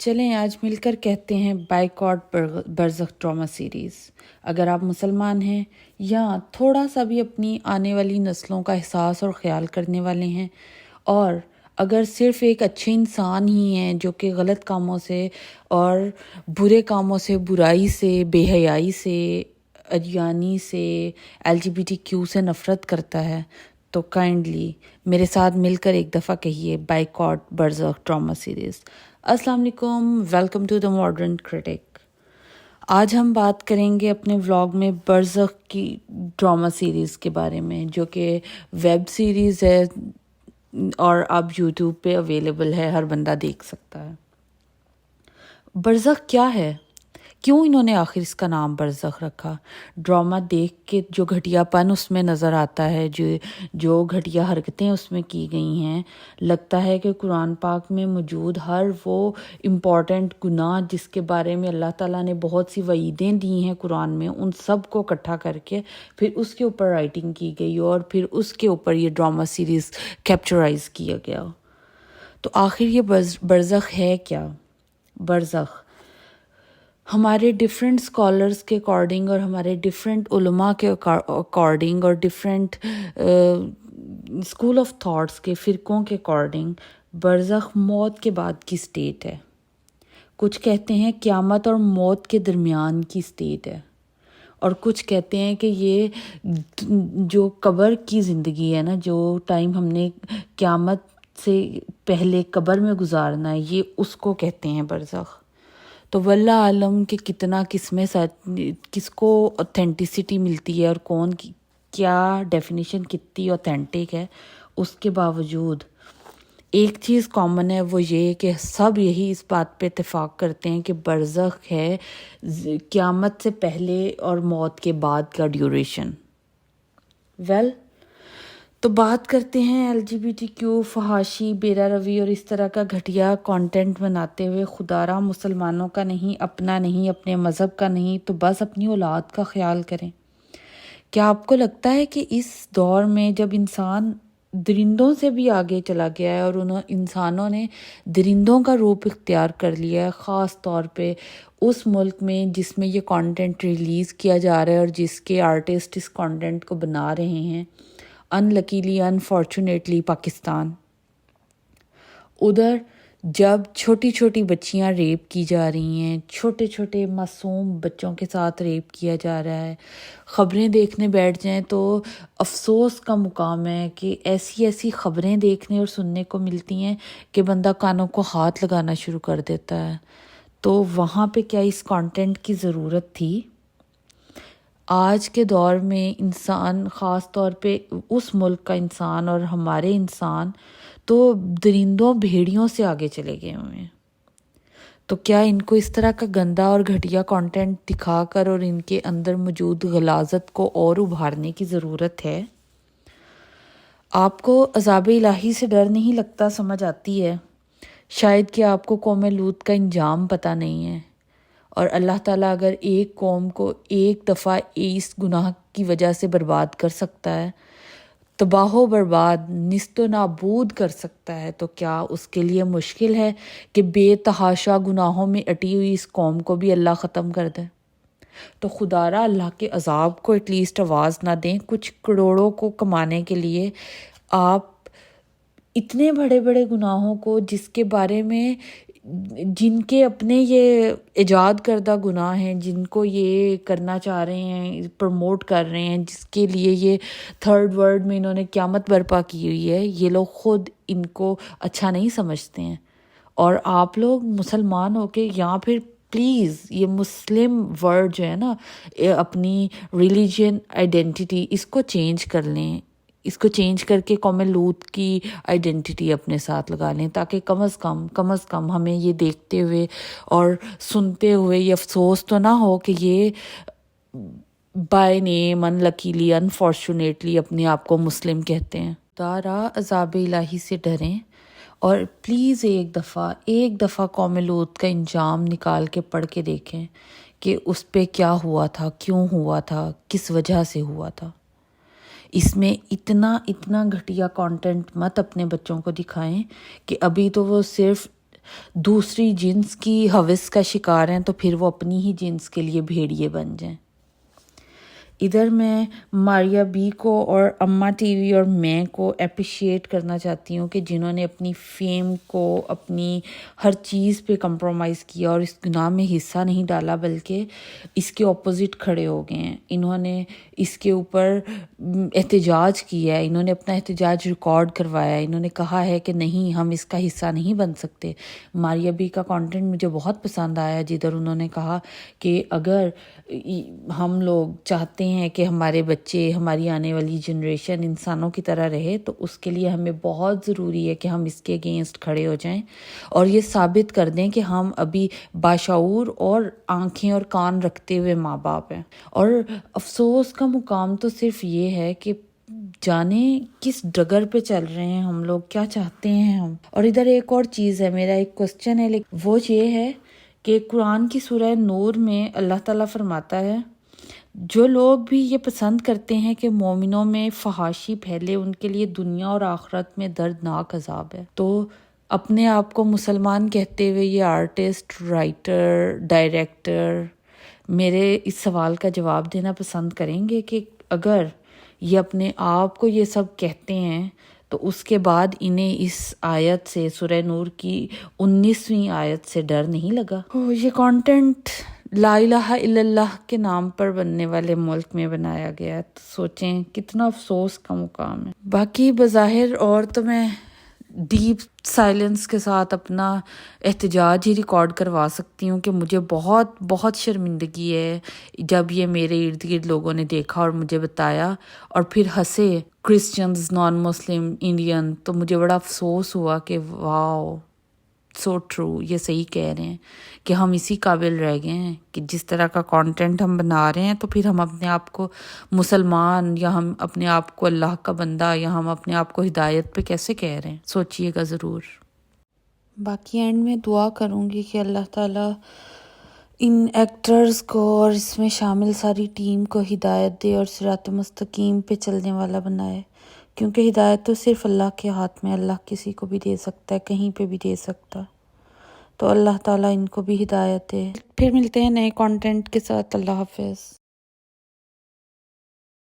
چلیں آج مل کر کہتے ہیں بائیکاٹ برزخ ڈرامہ سیریز۔ اگر آپ مسلمان ہیں یا تھوڑا سا بھی اپنی آنے والی نسلوں کا احساس اور خیال کرنے والے ہیں، اور اگر صرف ایک اچھے انسان ہی ہیں جو کہ غلط کاموں سے اور برے کاموں سے، برائی سے، بے حیائی سے، ادیانی سے، LGBTQ سے نفرت کرتا ہے، تو کائنڈلی میرے ساتھ مل کر ایک دفعہ کہیے بائیکاٹ برزخ ڈرامہ سیریز۔ السلام علیکم، welcome to the modern critic. آج ہم بات کریں گے اپنے ولاگ میں برزخ کی ڈرامہ سیریز کے بارے میں، جو کہ ویب سیریز ہے اور اب یوٹیوب پہ اویلیبل ہے، ہر بندہ دیکھ سکتا ہے۔ برزخ کیا ہے؟ کیوں انہوں نے آخر اس کا نام برزخ رکھا؟ ڈرامہ دیکھ کے جو گھٹیا پن اس میں نظر آتا ہے، جو گھٹیا حرکتیں اس میں کی گئی ہیں، لگتا ہے کہ قرآن پاک میں موجود ہر وہ امپورٹنٹ گناہ جس کے بارے میں اللہ تعالیٰ نے بہت سی وعیدیں دی ہیں قرآن میں، ان سب کو اکٹھا کر کے پھر اس کے اوپر رائٹنگ کی گئی اور پھر اس کے اوپر یہ ڈرامہ سیریز کیپچرائز کیا گیا۔ تو آخر یہ برزخ ہے کیا؟ برزخ ہمارے ڈیفرنٹ اسکالرس کے اکارڈنگ اور ہمارے ڈیفرنٹ علماء کے اکارڈنگ اور ڈیفرنٹ اسکول آف تھاٹس کے فرقوں کے اکارڈنگ برزخ موت کے بعد کی اسٹیٹ ہے۔ کچھ کہتے ہیں قیامت اور موت کے درمیان کی اسٹیٹ ہے، اور کچھ کہتے ہیں کہ یہ جو قبر کی زندگی ہے نا، جو ٹائم ہم نے قیامت سے پہلے قبر میں گزارنا ہے، یہ اس کو کہتے ہیں برزخ۔ تو واللہ عالم کہ کتنا کس کو اوتھینٹسٹی ملتی ہے اور کون کی کیا ڈیفینیشن کتنی اوتھینٹک ہے، اس کے باوجود ایک چیز کامن ہے، وہ یہ کہ سب یہی اس بات پہ اتفاق کرتے ہیں کہ برزخ ہے قیامت سے پہلے اور موت کے بعد کا ڈیوریشن۔ تو بات کرتے ہیں LGBTQ، فحاشی، بیرا روی اور اس طرح کا گھٹیا کانٹینٹ بناتے ہوئے خدارا مسلمانوں کا نہیں، اپنا نہیں، اپنے مذہب کا نہیں، تو بس اپنی اولاد کا خیال کریں۔ کیا آپ کو لگتا ہے کہ اس دور میں جب انسان درندوں سے بھی آگے چلا گیا ہے اور انسانوں نے درندوں کا روپ اختیار کر لیا ہے، خاص طور پہ اس ملک میں جس میں یہ کانٹینٹ ریلیز کیا جا رہا ہے اور جس کے آرٹسٹ اس کانٹینٹ کو بنا رہے ہیں، انفارچونیٹلی پاکستان، ادھر جب چھوٹی چھوٹی بچیاں ریپ کی جا رہی ہیں، چھوٹے چھوٹے معصوم بچوں کے ساتھ ریپ کیا جا رہا ہے، خبریں دیکھنے بیٹھ جائیں تو افسوس کا مقام ہے کہ ایسی خبریں دیکھنے اور سننے کو ملتی ہیں کہ بندہ کانوں کو ہاتھ لگانا شروع کر دیتا ہے۔ تو وہاں پہ کیا اس کانٹینٹ کی ضرورت تھی؟ آج کے دور میں انسان، خاص طور پہ اس ملک کا انسان اور ہمارے انسان، تو درندوں بھیڑیوں سے آگے چلے گئے ہوئے ہیں۔ تو کیا ان کو اس طرح کا گندا اور گھٹیا کانٹینٹ دکھا کر اور ان کے اندر موجود غلاظت کو اور ابھارنے کی ضرورت ہے؟ آپ کو عذاب الہی سے ڈر نہیں لگتا؟ سمجھ آتی ہے شاید کہ آپ کو قوم لوط کا انجام پتہ نہیں ہے، اور اللہ تعالیٰ اگر ایک قوم کو ایک دفعہ اس گناہ کی وجہ سے برباد کر سکتا ہے، تباہ و برباد، نیست و نابود کر سکتا ہے، تو کیا اس کے لیے مشکل ہے کہ بے تحاشا گناہوں میں اٹی ہوئی اس قوم کو بھی اللہ ختم کر دے؟ تو خدارا اللہ کے عذاب کو ایٹ لیسٹ آواز نہ دیں۔ کچھ کروڑوں کو کمانے کے لیے آپ اتنے بڑے بڑے گناہوں کو، جس کے بارے میں جن کے اپنے یہ ایجاد کردہ گناہ ہیں، جن کو یہ کرنا چاہ رہے ہیں، پروموٹ کر رہے ہیں، جس کے لیے یہ تھرڈ ورلڈ میں انہوں نے قیامت برپا کی ہوئی ہے، یہ لوگ خود ان کو اچھا نہیں سمجھتے ہیں، اور آپ لوگ مسلمان ہو کے یہاں پھر پلیز یہ مسلم ورڈ جو ہے نا، اپنی ریلیجین آئیڈینٹی اس کو چینج کر لیں، اس کو چینج کر کے قوم لوط کی آئیڈینٹی اپنے ساتھ لگا لیں، تاکہ کم از کم ہمیں یہ دیکھتے ہوئے اور سنتے ہوئے یہ افسوس تو نہ ہو کہ یہ بائی نیم انلکیلی، انفارچونیٹلی اپنے آپ کو مسلم کہتے ہیں۔ تارا عذاب الہی سے ڈریں، اور پلیز ایک دفعہ قوم لوط کا انجام نکال کے پڑھ کے دیکھیں کہ اس پہ کیا ہوا تھا، کیوں ہوا تھا، کس وجہ سے ہوا تھا۔ اس میں اتنا گھٹیا کانٹینٹ مت اپنے بچوں کو دکھائیں کہ ابھی تو وہ صرف دوسری جنس کی ہوس کا شکار ہیں تو پھر وہ اپنی ہی جنس کے لیے بھیڑیے بن جائیں۔ ادھر میں ماریا بی کو اور اماں ٹی وی اور میں کو اپریشیٹ کرنا چاہتی ہوں کہ جنہوں نے اپنی فیم کو، اپنی ہر چیز پہ کمپرومائز کیا اور اس گناہ میں حصہ نہیں ڈالا بلکہ اس کے اپوزٹ کھڑے ہو گئے ہیں۔ انہوں نے اس کے اوپر احتجاج کیا ہے، انہوں نے اپنا احتجاج ریکارڈ کروایا ہے، انہوں نے کہا ہے کہ نہیں، ہم اس کا حصہ نہیں بن سکتے۔ ماریا بی کا کانٹینٹ مجھے بہت پسند آیا، جدھر انہوں نے کہا کہ اگر ہم لوگ چاہتے ہیں کہ ہمارے بچے، ہماری آنے والی جنریشن انسانوں کی طرح رہے تو اس کے لیے ہمیں بہت ضروری ہے کہ ہم اس کے اگینسٹ کھڑے ہو جائیں اور یہ ثابت کر دیں کہ ہم ابھی باشعور اور آنکھیں اور کان رکھتے ہوئے ماں باپ ہیں۔ اور افسوس کا مقام تو صرف یہ ہے کہ جانے کس ڈگر پہ چل رہے ہیں ہم لوگ، کیا چاہتے ہیں ہم۔ اور ادھر ایک اور چیز ہے، میرا ایک کوسچن ہے، وہ یہ ہے کہ قرآن کی سورہ نور میں اللہ تعالیٰ فرماتا ہے جو لوگ بھی یہ پسند کرتے ہیں کہ مومنوں میں فحاشی پھیلے ان کے لیے دنیا اور آخرت میں دردناک عذاب ہے۔ تو اپنے آپ کو مسلمان کہتے ہوئے یہ آرٹسٹ، رائٹر، ڈائریکٹر میرے اس سوال کا جواب دینا پسند کریں گے کہ اگر یہ اپنے آپ کو یہ سب کہتے ہیں تو اس کے بعد انہیں اس آیت سے، سورہ نور کی 19ویں آیت سے ڈر نہیں لگا؟ یہ کانٹینٹ لا الہ الا اللہ کے نام پر بننے والے ملک میں بنایا گیا ہے، تو سوچیں کتنا افسوس کا مقام ہے۔ باقی بظاہر اور تو میں ڈیپ سائلنس کے ساتھ اپنا احتجاج ہی ریکارڈ کروا سکتی ہوں کہ مجھے بہت بہت شرمندگی ہے جب یہ میرے ارد گرد لوگوں نے دیکھا اور مجھے بتایا اور پھر ہنسے، کرسچنز، نان مسلم، انڈین، تو مجھے بڑا افسوس ہوا کہ واو، سو ٹرو، یہ صحیح کہہ رہے ہیں کہ ہم اسی قابل رہ گئے ہیں کہ جس طرح کا کانٹینٹ ہم بنا رہے ہیں تو پھر ہم اپنے آپ کو مسلمان یا ہم اپنے آپ کو اللہ کا بندہ یا ہم اپنے آپ کو ہدایت پہ کیسے کہہ رہے ہیں؟ سوچئے گا ضرور۔ باقی اینڈ میں دعا کروں گی کہ اللہ تعالیٰ ان ایکٹرز کو اور اس میں شامل ساری ٹیم کو ہدایت دے اور صراط مستقیم پہ چلنے والا بنائے، کیونکہ ہدایت تو صرف اللہ کے ہاتھ میں، اللہ کسی کو بھی دے سکتا ہے، کہیں پہ بھی دے سکتا، تو اللہ تعالیٰ ان کو بھی ہدایت دے۔ پھر ملتے ہیں نئے کانٹینٹ کے ساتھ، اللہ حافظ۔